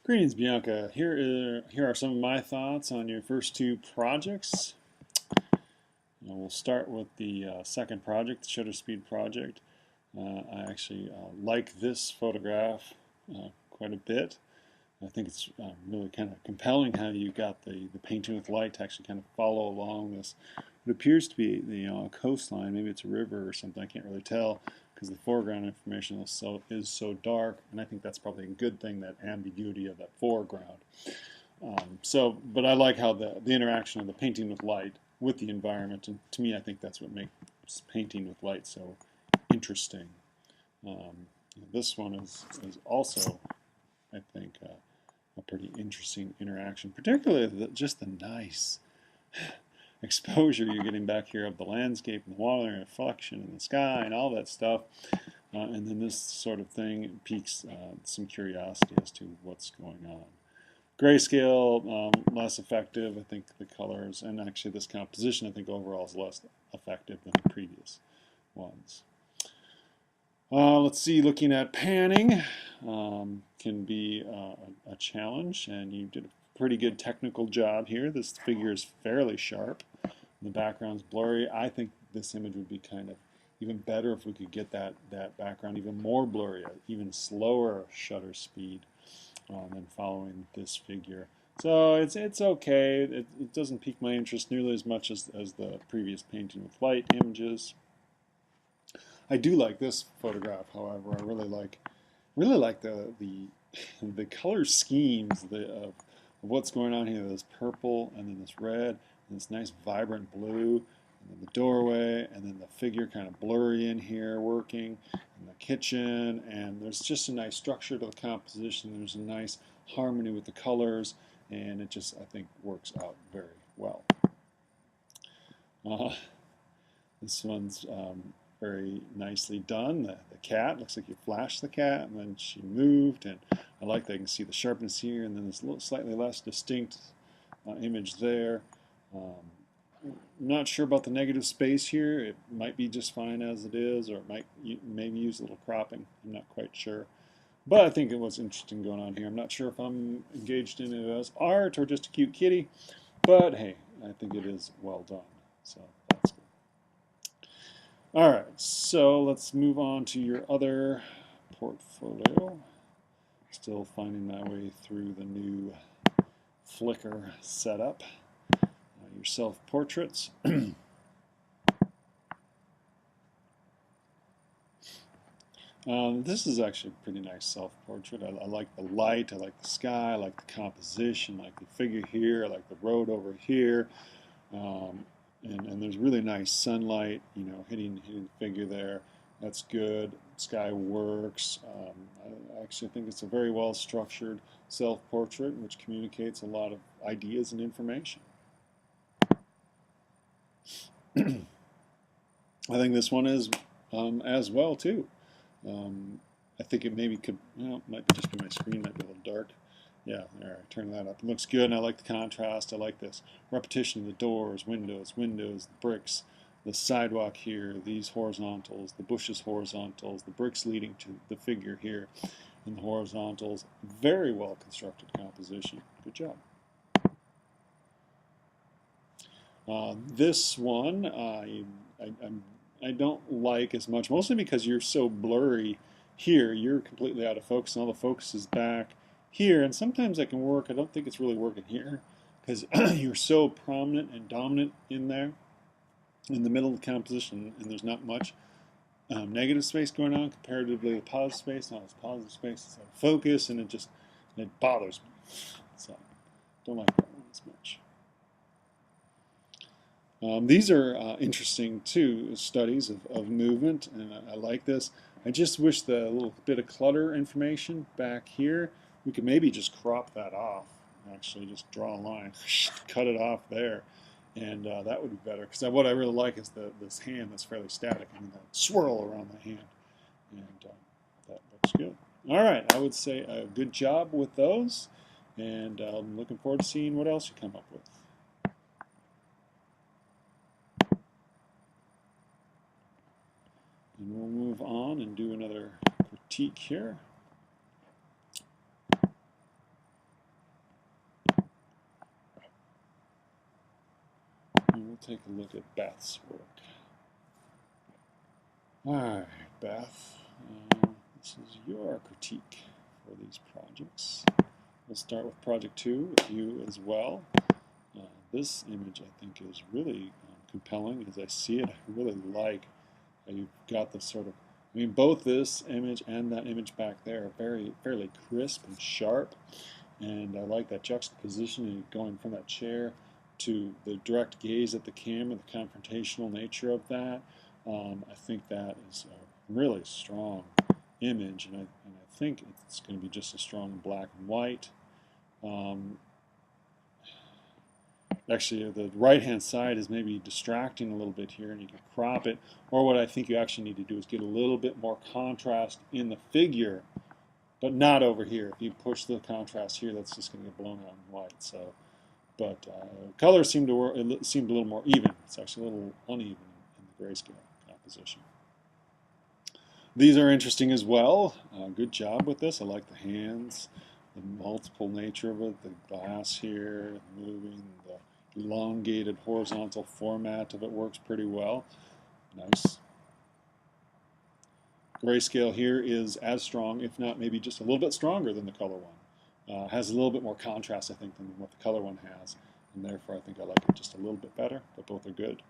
Greetings, Bianca. Here are some of my thoughts on your first two projects. We'll start with the second project, the shutter speed project. I actually like this photograph quite a bit. I think it's really kind of compelling how you got the painting with light to actually kind of follow along this. It appears to be a coastline. Maybe it's a river or something. I can't really tell because the foreground information is so dark, and I think that's probably a good thing, that ambiguity of that foreground. But I like how the interaction of the painting with light with the environment, and to me, I think that's what makes painting with light so interesting. This one is also, I think, a pretty interesting interaction, particularly just the nice exposure you're getting back here of the landscape and the water and reflection in the sky and all that stuff. And then this sort of thing piques some curiosity as to what's going on. Grayscale, less effective. I think the colors, and actually this composition, I think overall is less effective than the previous ones. Let's see, looking at panning can be a challenge, and you did a pretty good technical job here. This figure is fairly sharp. The background's blurry. I think this image would be kind of even better if we could get that background even more blurry, even slower shutter speed than following this figure. So it's okay. It doesn't pique my interest nearly as much as the previous painting with light images. I do like this photograph, however. I really like the color schemes of what's going on here. This purple, and then this red, and this nice vibrant blue, and then the doorway, and then the figure kind of blurry in here working, and the kitchen, and there's just a nice structure to the composition. There's a nice harmony with the colors, and it just, I think, works out very well. This one's very nicely done. The cat, looks like you flashed the cat and then she moved, and I like that you can see the sharpness here, and then this little slightly less distinct image there. I'm not sure about the negative space here. It might be just fine as it is, or it might maybe use a little cropping. I'm not quite sure. But I think it was interesting going on here. I'm not sure if I'm engaged in it as art or just a cute kitty, but hey, I think it is well done. So that's good. All right, so let's move on to your other portfolio. Still finding my way through the new Flickr setup. Your self-portraits. This is actually a pretty nice self-portrait. I like the light, I like the sky, I like the composition, I like the figure here, I like the road over here. And there's really nice sunlight, hitting the figure there. That's good. Sky works. I actually think it's a very well structured self-portrait which communicates a lot of ideas and information. I think this one is as well too. I think it maybe could, might just be my screen, might be a little dark. Yeah, all right, turn that up. It looks good, and I like the contrast. I like this repetition of the doors, windows, the bricks, the sidewalk here, these horizontals, the bushes horizontals, the bricks leading to the figure here, and the horizontals. Very well constructed composition. Good job. This one I don't like as much, mostly because you're so blurry here. You're completely out of focus, and all the focus is back here. And sometimes that can work. I don't think it's really working here because you're so prominent and dominant in there, in the middle of the composition, and there's not much negative space going on comparatively to positive space. Now it's positive space, it's out of focus, and it bothers me. So don't like that one as much. These are interesting too, studies of movement, and I like this. I just wish the little bit of clutter information back here, we could maybe just crop that off, actually just draw a line, cut it off there, and that would be better, because what I really like is this hand that's fairly static, and that swirl around the hand, and that looks good. All right, I would say a good job with those, and I'm looking forward to seeing what else you come up with. And we'll move on and do another critique here. take a look at Beth's work. Alright, Beth, this is your critique for these projects. We'll start with project 2 with you as well. This image I think is really compelling as I see it. I really like how you've got this sort of, I mean, both this image and that image back there are fairly crisp and sharp, and I like that juxtaposition going from that chair to the direct gaze at the camera, the confrontational nature of that. I think that is a really strong image, and I think it's going to be just as strong in black and white. Actually, the right-hand side is maybe distracting a little bit here, and you can crop it. Or what I think you actually need to do is get a little bit more contrast in the figure, but not over here. If you push the contrast here, that's just going to get blown out in white. So, but colors seem to work. It seemed a little more even. It's actually a little uneven in the grayscale composition. These are interesting as well. Good job with this. I like the hands, the multiple nature of it, the glass here, moving, the elongated horizontal format of it works pretty well. Nice. Grayscale here is as strong, if not maybe just a little bit stronger than the color one. Has a little bit more contrast, I think, than what the color one has, and therefore I think I like it just a little bit better, but both are good.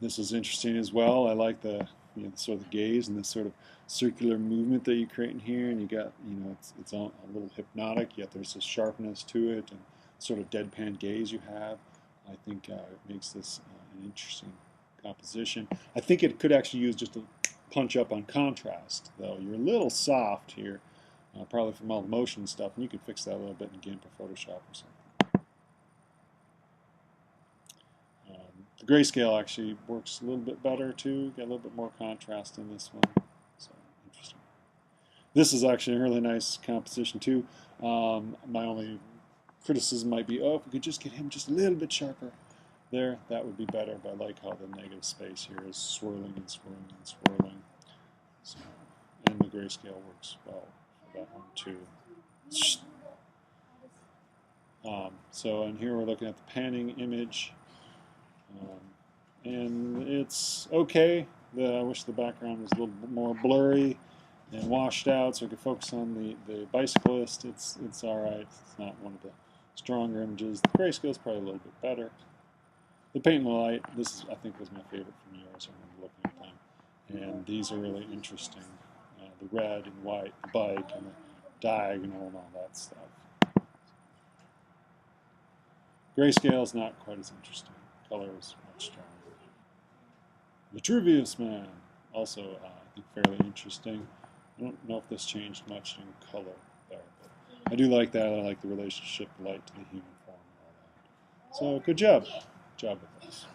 This is interesting as well. I like the sort of the gaze and this sort of circular movement that you create in here, and you got, it's a little hypnotic, yet there's a sharpness to it and sort of deadpan gaze you have. I think it makes this an interesting composition. I think it could actually use just a punch up on contrast, though. You're a little soft here, probably from all the motion stuff, and you could fix that a little bit in GIMP or Photoshop or something. The grayscale actually works a little bit better too. Got a little bit more contrast in this one. So interesting. This is actually a really nice composition too. My only criticism might be, if we could just get him just a little bit sharper there, that would be better. But I like how the negative space here is swirling and swirling and swirling. So, and the grayscale works well for that one too. And here we're looking at the panning image. And it's okay. I wish the background was a little bit more blurry and washed out so I could focus on the bicyclist. It's alright. It's not one of the stronger images. The grayscale is probably a little bit better. The paint and the light, this I think was my favorite from yours. I remember looking at them. And these are really interesting. The red and white, the bike, and the diagonal and all that stuff. Grayscale is not quite as interesting. Color is much stronger. Vitruvius Man, also I think fairly interesting. I don't know if this changed much in color there, but I do like that. I like the relationship light to the human form and all that. So good job. Good job with this.